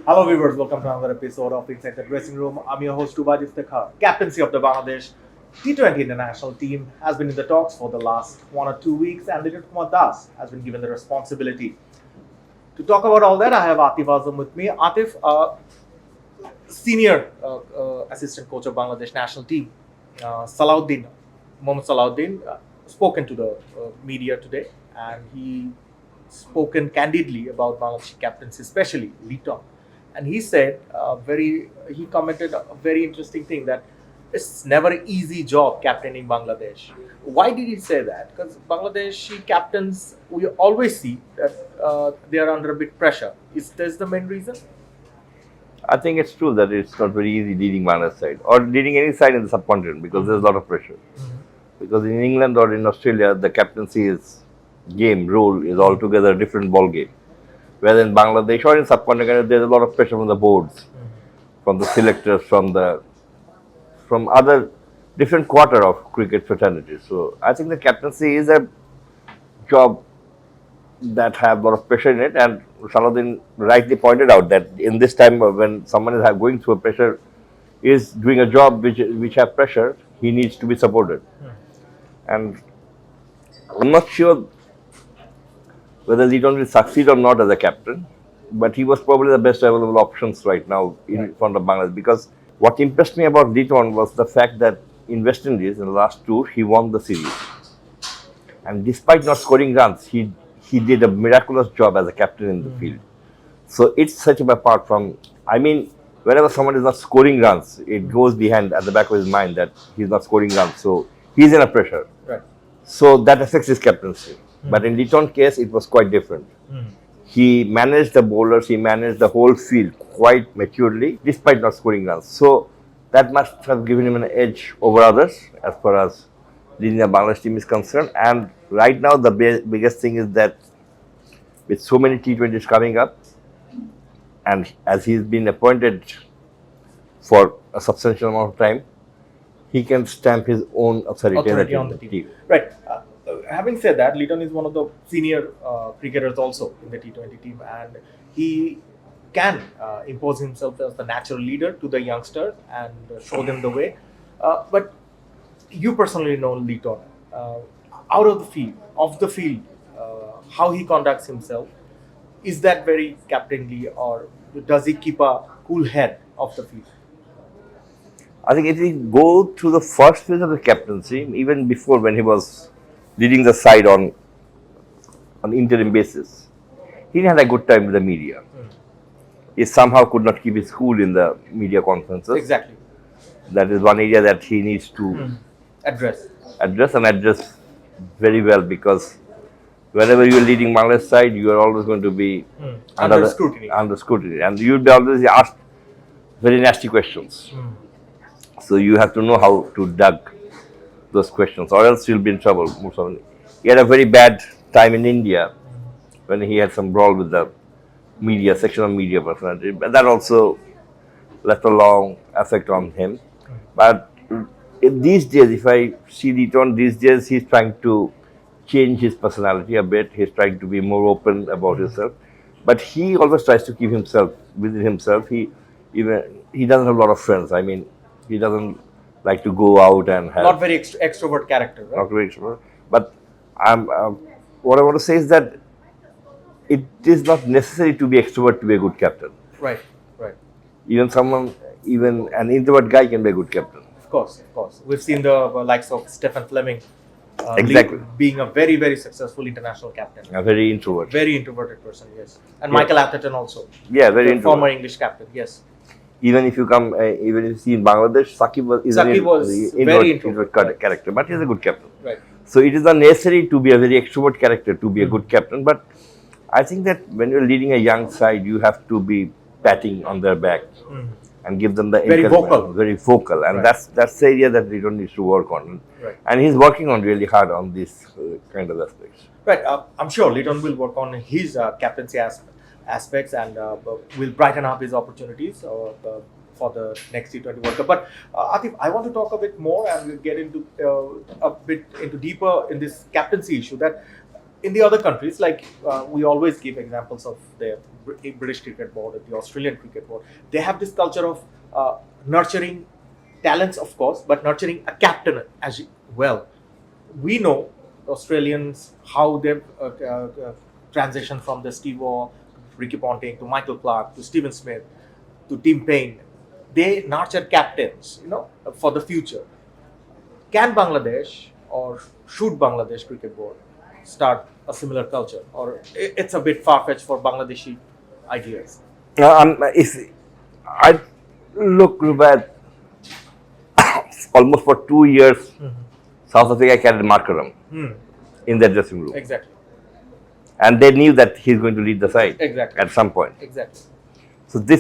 Hello viewers, welcome to another episode of Inside the Dressing Room. I'm your host Dhaka. Captaincy of the Bangladesh T20 international team has been in the talks for the last 1 or 2 weeks, and Liton Kumar Das has been given the responsibility. To talk about all that, I have Atif Azam with me. Atif, senior assistant coach of Bangladesh national team, Mohammad Salahuddin, spoken to the media today, and he spoken candidly about Bangladesh captaincy, especially Liton. And he said, he commented a very interesting thing that it's never an easy job captaining Bangladesh. Why did he say that? Because Bangladeshi captains, we always see that they are under a bit pressure. Is this the main reason? I think it's true that it's not very easy leading Bangladesh side or leading any side in the subcontinent because there's a lot of pressure. Because in England or in Australia, the captaincy role is altogether a different ball game. Whereas in Bangladesh or in subcontinent, there's a lot of pressure from the boards, from the selectors, from other different quarter of cricket fraternities. So I think the captaincy is a job that have a lot of pressure in it, and Salahuddin rightly pointed out that in this time when someone is going through a pressure, is doing a job which have pressure, he needs to be supported. And I'm not sure whether Liton will succeed or not as a captain, but he was probably the best available options right now in front of Bangladesh. Because what impressed me about Liton was the fact that in West Indies in the last tour he won the series, and despite not scoring runs, he did a miraculous job as a captain in the field. So it's such a apart from, I mean, whenever someone is not scoring runs, it goes behind at the back of his mind that he's not scoring runs. So he's in a pressure. Right. So that affects his captaincy. But in Liton's case, it was quite different. He managed the bowlers, he managed the whole field quite maturely, despite not scoring runs. So that must have given him an edge over others as far as leading the Bangladesh team is concerned. And right now, the biggest thing is that with so many T20s coming up, and as he's been appointed for a substantial amount of time, he can stamp his own authority on the team. Right. Having said that, Liton is one of the senior cricketers also in the T20 team, and he can impose himself as the natural leader to the youngsters and show them the way. But you personally know Liton. Out of the field, how he conducts himself, is that very captainly, or does he keep a cool head off the field? I think if we go through the first phase of the captaincy, even before when he was leading the side on interim basis, he didn't have a good time with the media. He somehow could not keep his cool in the media conferences. Exactly. That is one area that he needs to address very well, because whenever you are leading Bangladesh side, you are always going to be under scrutiny, and you will be always asked very nasty questions. So you have to know how to dug those questions, or else you'll be in trouble. He had a very bad time in India when he had some brawl with the media, section of media personality, but that also left a long effect on him. But these days, if I see Liton, these days he's trying to change his personality a bit. He's trying to be more open about himself, but he always tries to keep himself within himself. He doesn't have a lot of friends. I mean, he doesn't like to go out and have not very extrovert character. Right? Not very extrovert. But what I want to say is that it is not necessary to be extrovert to be a good captain. Right. Even an introvert guy can be a good captain. Of course. We've seen the likes of Stephen Fleming. Exactly. Being a very, very successful international captain. A very introverted person, yes. And Michael Atherton also. Yeah, very introverted. Former English captain, yes. Even if you see in Bangladesh, Saqib was very introvert character, but he's a good captain. Right. So it is not necessary to be a very extrovert character to be a good captain, but I think that when you're leading a young side, you have to be patting on their back and give them the very vocal, and that's the area that we don't need to work on. Right. And he's working on really hard on these kind of aspects. Right. I'm sure Liton will work on his captaincy aspects and will brighten up his opportunities for the next T20 World Cup. But Atif, I want to talk a bit more and we'll get into a bit into deeper in this captaincy issue. That in the other countries, like we always give examples of the British Cricket Board or the Australian Cricket Board, they have this culture of nurturing talents, of course, but nurturing a captain as well. We know Australians how they've transitioned from the Steve Waugh, Ricky Ponting to Michael Clarke to Stephen Smith to Tim Payne. They nurture captains, for the future. Can Bangladesh or should Bangladesh Cricket Board start a similar culture, or it's a bit far-fetched for Bangladeshi ideas? If I look at almost for 2 years, South Africa carried Markram in their dressing room. Exactly. And they knew that he's going to lead the side Exactly. at some point. Exactly. So they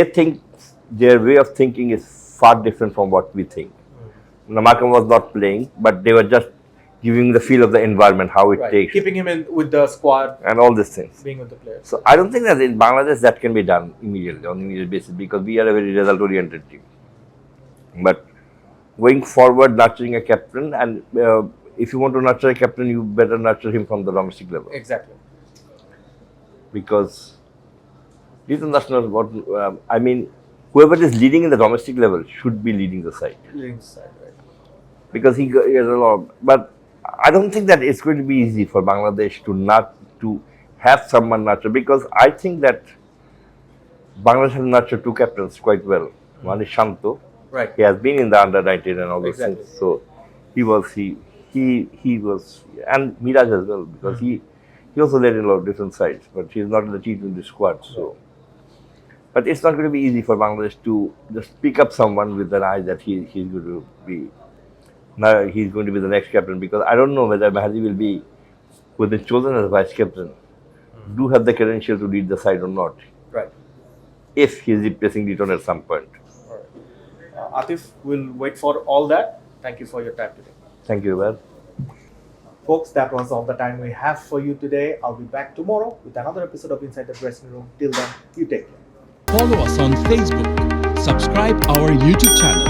think their way of thinking is far different from what we think. Now, Markram was not playing, but they were just giving the feel of the environment, how it Right. takes, Keeping him in with the squad, and all these things. being with the players. So I don't think that in Bangladesh that can be done immediately on an immediate basis, because we are a very result-oriented team. But going forward, nurturing a captain, and if you want to nurture a captain, you better nurture him from the domestic level, Exactly. because international, whoever is leading in the domestic level should be leading the side, Leading side, right? because he has a lot. But I don't think that it's going to be easy for Bangladesh to have someone nurture, because I think that Bangladesh has nurtured two captains quite well. One is Shanto. Right. He has been in the under-19 and all those Exactly. things. So he was, and Miraj as well, because he also led in a lot of different sides, but he's not in the T20 squad. So, but it's not going to be easy for Bangladesh to just pick up someone with an eye that he's going to be. Now he's going to be the next captain, because I don't know whether Mahdi will be, who has been chosen as vice captain, do have the credential to lead the side or not, Right. if he's replacing Liton at some point. All right. Atif, we'll wait for all that. Thank you for your time today. Thank you, Ruben. Folks, that was all the time we have for you today. I'll be back tomorrow with another episode of Inside the Dressing Room. Till then, you take care. Follow us on Facebook. Subscribe our YouTube channel.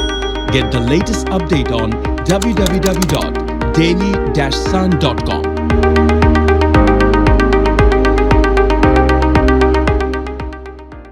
Get the latest update on www.daily-sun.com.